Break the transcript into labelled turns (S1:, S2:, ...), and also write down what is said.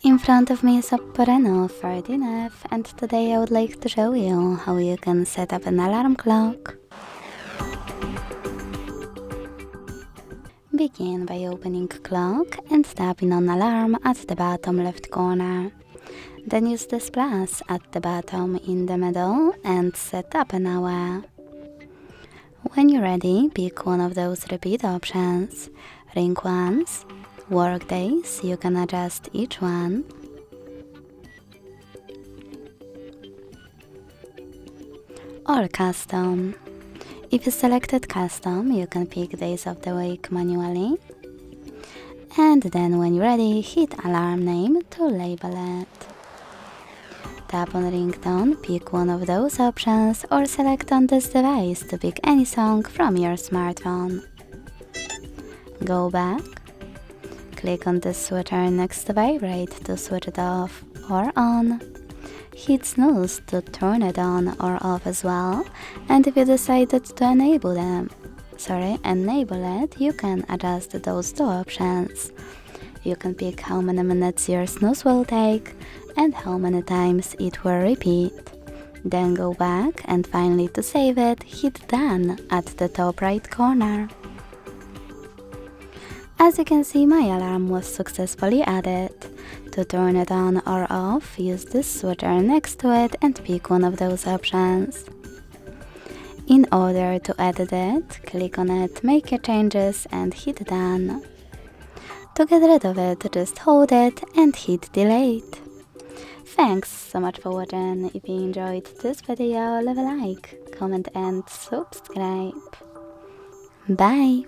S1: In front of me is OPPO Reno 13F, and today I would like to show you how you can set up an alarm clock. Begin by opening clock and tapping on alarm at the bottom left corner. Then use this plus at the bottom in the middle and set up an hour. When you're ready, pick one of those repeat options. Ring once. Work days, you can adjust each one. Or custom. If you selected custom, you can pick days of the week manually. And then when you're ready, hit alarm name to label it. Tap on ringtone, pick one of those options, or select on this device to pick any song from your smartphone. Go back. Click on the switcher next to vibrate to switch it off or on. Hit snooze to turn it on or off as well, and if you decided to enable it, you can adjust those two options. You can pick how many minutes your snooze will take and how many times it will repeat. Then go back, and finally to save it, hit done at the top right corner. As you can see, my alarm was successfully added. To turn it on or off, use this switcher next to it and pick one of those options. In order to edit it, click on it, make your changes and hit done. To get rid of it, just hold it and hit delete. Thanks so much for watching. If you enjoyed this video, leave a like, comment and subscribe. Bye!